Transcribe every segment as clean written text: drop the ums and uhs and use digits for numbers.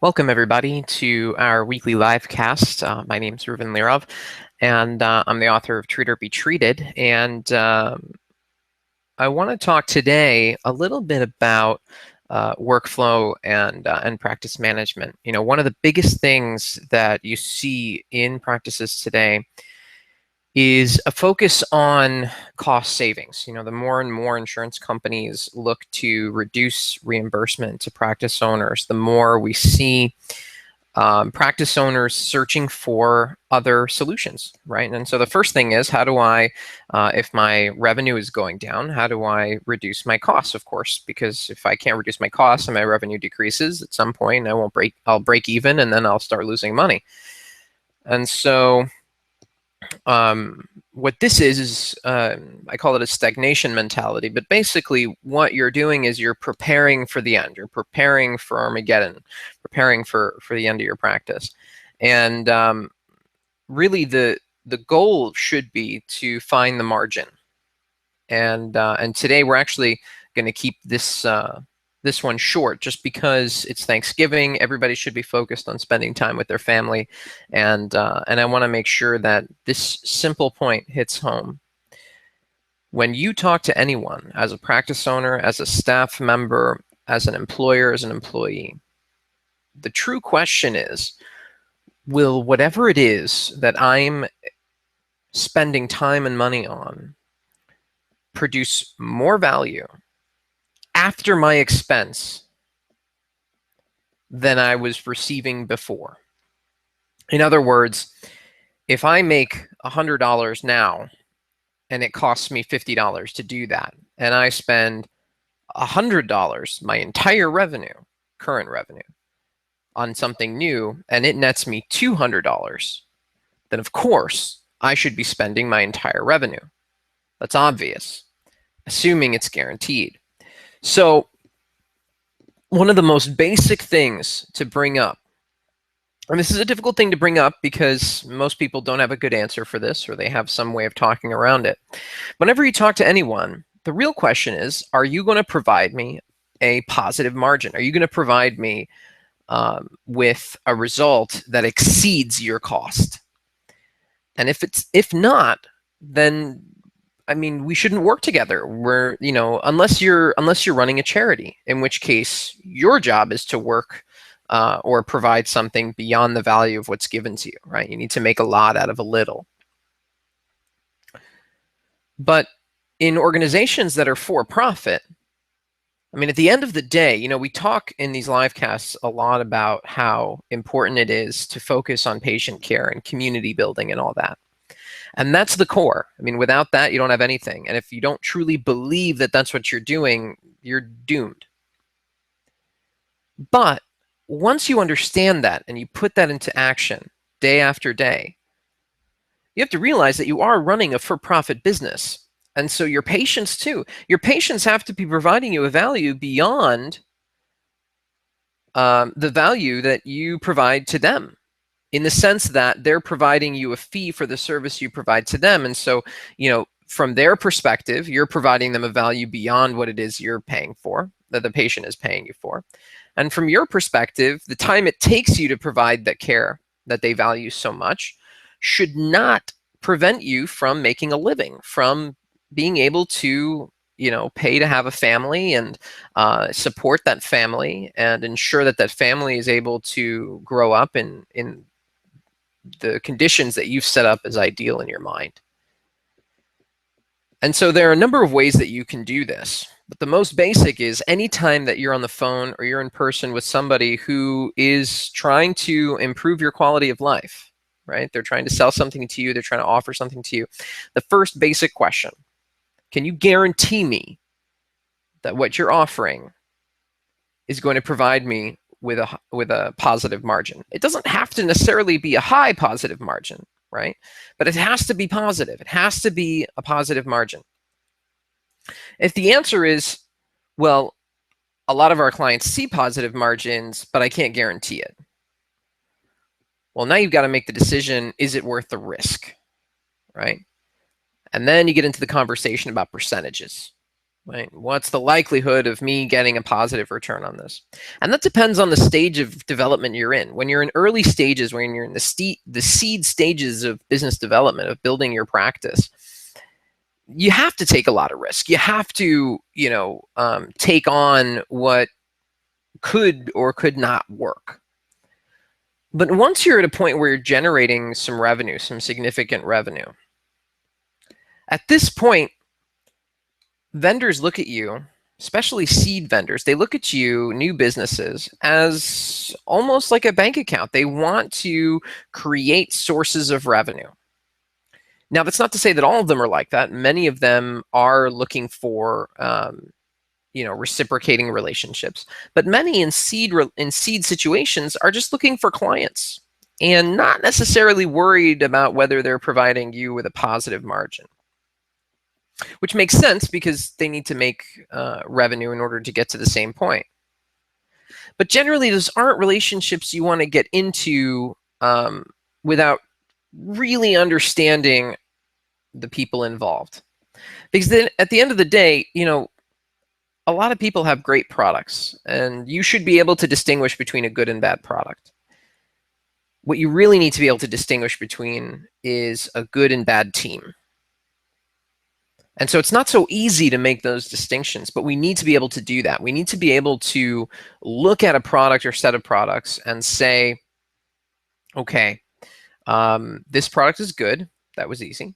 Welcome, everybody, to our weekly live cast. My name is Reuven Lirov, and I'm the author of Treat or Be Treated. And I want to talk today a little bit about workflow and practice management. You know, one of the biggest things that you see in practices today is a focus on cost savings. You know, the more and more insurance companies look to reduce reimbursement to practice owners, the more we see practice owners searching for other solutions, right? And so the first thing is, how do I, if my revenue is going down, how do I reduce my costs? Of course, because if I can't reduce my costs and my revenue decreases at some point, I'll break even, and then I'll start losing money. And so what this is I call it a stagnation mentality, but basically what you're doing is you're preparing for the end. You're preparing for Armageddon, preparing for the end of your practice. And really the goal should be to find the margin. And today we're actually going to keep this one short, just because it's Thanksgiving. Everybody should be focused on spending time with their family, and I want to make sure that this simple point hits home. When you talk to anyone, as a practice owner, as a staff member, as an employer, as an employee, the true question is, will whatever it is that I'm spending time and money on produce more value after my expense than I was receiving before? In other words, if I make $100 now and it costs me $50 to do that, and I spend $100, my entire revenue, current revenue, on something new, and it nets me $200, then of course I should be spending my entire revenue. That's obvious, assuming it's guaranteed. So one of the most basic things to bring up, and this is a difficult thing to bring up because most people don't have a good answer for this, or they have some way of talking around it. Whenever you talk to anyone, the real question is, are you going to provide me a positive margin? Are you going to provide me with a result that exceeds your cost? And if not, then I mean, we shouldn't work together. Unless you're running a charity, in which case your job is to work or provide something beyond the value of what's given to you, right? You need to make a lot out of a little. But in organizations that are for profit, I mean, at the end of the day, you know, we talk in these live casts a lot about how important it is to focus on patient care and community building and all that. And that's the core. I mean, without that, you don't have anything. And if you don't truly believe that that's what you're doing, you're doomed. But once you understand that and you put that into action day after day, you have to realize that you are running a for-profit business. And so your patients too, your patients have to be providing you a value beyond the value that you provide to them, in the sense that they're providing you a fee for the service you provide to them. And so, you know, from their perspective, you're providing them a value beyond what it is you're paying for, that the patient is paying you for. And from your perspective, the time it takes you to provide that care that they value so much should not prevent you from making a living, from being able to, you know, pay to have a family and support that family and ensure that that family is able to grow up in the conditions that you've set up as ideal in your mind. And so there are a number of ways that you can do this. But the most basic is, anytime that you're on the phone or you're in person with somebody who is trying to improve your quality of life, right? They're trying to sell something to you. They're trying to offer something to you. The first basic question: can you guarantee me that what you're offering is going to provide me with a positive margin? It doesn't have to necessarily be a high positive margin, right? But it has to be positive. It has to be a positive margin. If the answer is, well, a lot of our clients see positive margins, but I can't guarantee it. Well, now you've got to make the decision, is it worth the risk, right? And then you get into the conversation about percentages, right? What's the likelihood of me getting a positive return on this? And that depends on the stage of development you're in. When you're in early stages, when you're in the seed stages of business development, of building your practice, you have to take a lot of risk. You have to, take on what could or could not work. But once you're at a point where you're generating some revenue, some significant revenue, at this point, vendors look at you, especially seed vendors, they look at you, new businesses, as almost like a bank account. They want to create sources of revenue. Now, that's not to say that all of them are like that. Many of them are looking for reciprocating relationships, but many in seed situations are just looking for clients and not necessarily worried about whether they're providing you with a positive margin, which makes sense because they need to make revenue in order to get to the same point. But generally, those aren't relationships you want to get into without really understanding the people involved. Because then at the end of the day, a lot of people have great products, and you should be able to distinguish between a good and bad product. What you really need to be able to distinguish between is a good and bad team. And so it's not so easy to make those distinctions, but we need to be able to do that. We need to be able to look at a product or set of products and say, okay, this product is good. That was easy.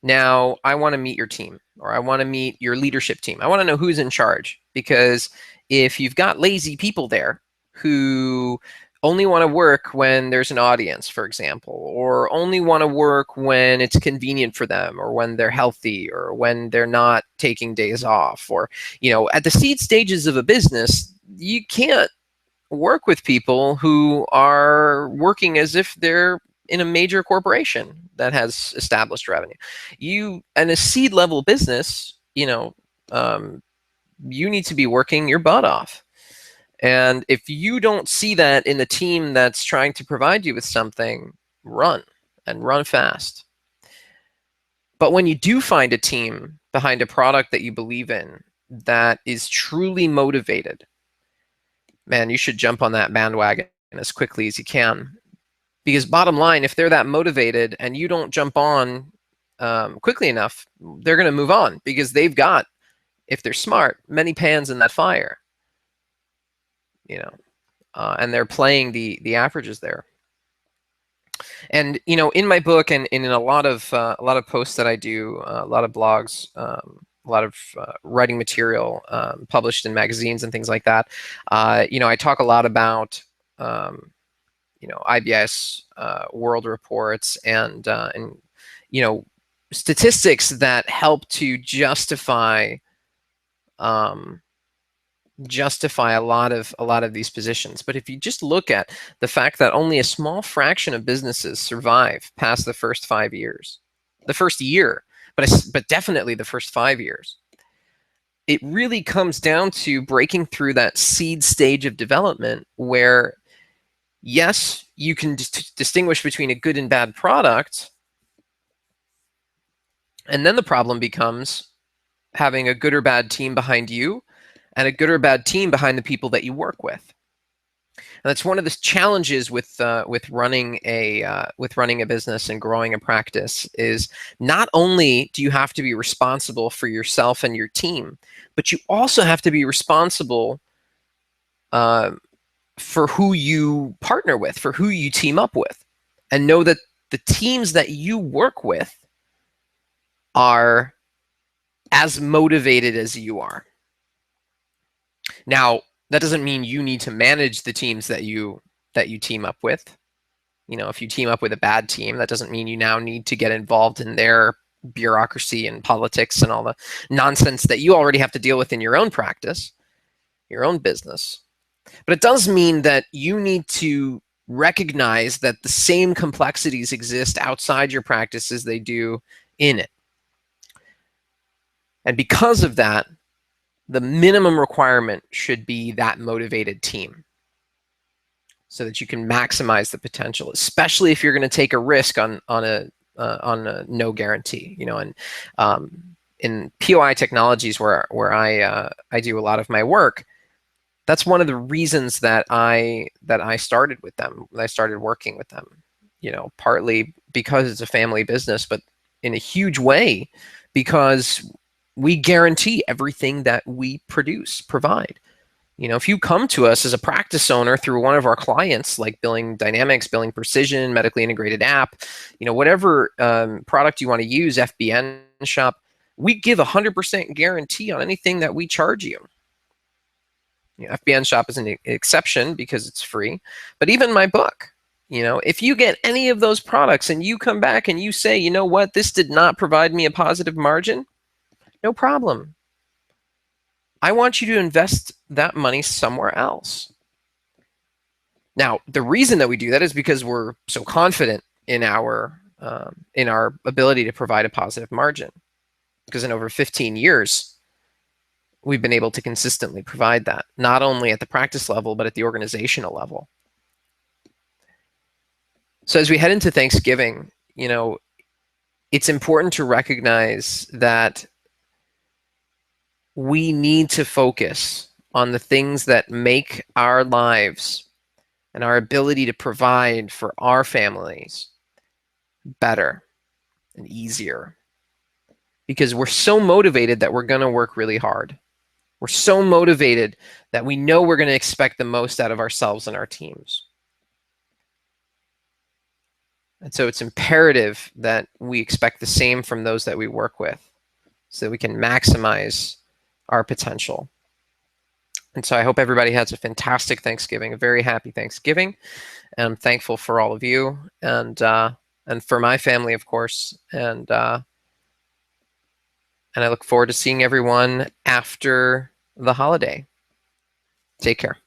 Now I want to meet your team, or I want to meet your leadership team. I want to know who's in charge, because if you've got lazy people there who only want to work when there's an audience, for example, or only want to work when it's convenient for them, or when they're healthy, or when they're not taking days off, or, at the seed stages of a business, you can't work with people who are working as if they're in a major corporation that has established revenue. You, in a seed level business, you need to be working your butt off. And if you don't see that in the team that's trying to provide you with something, run, and run fast. But when you do find a team behind a product that you believe in that is truly motivated, man, you should jump on that bandwagon as quickly as you can. Because bottom line, if they're that motivated and you don't jump on quickly enough, they're going to move on, because they've got, if they're smart, many pans in that fire. And they're playing the averages there. And in my book, and in a lot of posts that I do, a lot of blogs, a lot of writing material published in magazines and things like that, I talk a lot about IBS world reports and statistics that help to justify a lot of these positions. But if you just look at the fact that only a small fraction of businesses survive past the first 5 years, the first year, but definitely the first 5 years, it really comes down to breaking through that seed stage of development where, yes, you can distinguish between a good and bad product, and then the problem becomes having a good or bad team behind you and a good or bad team behind the people that you work with. And that's one of the challenges with running a business and growing a practice, is not only do you have to be responsible for yourself and your team, but you also have to be responsible for who you partner with, for who you team up with, and know that the teams that you work with are as motivated as you are. Now, that doesn't mean you need to manage the teams that you team up with. If you team up with a bad team, that doesn't mean you now need to get involved in their bureaucracy and politics and all the nonsense that you already have to deal with in your own practice, your own business. But it does mean that you need to recognize that the same complexities exist outside your practice as they do in it. And because of that, the minimum requirement should be that motivated team, so that you can maximize the potential, especially if you're going to take a risk on a no guarantee. And in POI Technologies, where I do a lot of my work, that's one of the reasons that I started with them. I started working with them, partly because it's a family business, but in a huge way because we guarantee everything that we provide. If you come to us as a practice owner through one of our clients, like Billing Dynamics, Billing Precision, Medically Integrated App, whatever product you want to use, FBN Shop, we give 100% guarantee on anything that we charge you. FBN Shop is an exception because it's free, but even my book, if you get any of those products and you come back and you say, you know what, this did not provide me a positive margin, no problem. I want you to invest that money somewhere else. Now, the reason that we do that is because we're so confident in our ability to provide a positive margin. Because in over 15 years, we've been able to consistently provide that, not only at the practice level, but at the organizational level. So as we head into Thanksgiving, it's important to recognize that we need to focus on the things that make our lives and our ability to provide for our families better and easier. Because we're so motivated that we're going to work really hard. We're so motivated that we know we're going to expect the most out of ourselves and our teams. And so it's imperative that we expect the same from those that we work with so that we can maximize our potential. And so I hope everybody has a fantastic Thanksgiving, a very happy Thanksgiving. And I'm thankful for all of you and for my family, of course. And I look forward to seeing everyone after the holiday. Take care.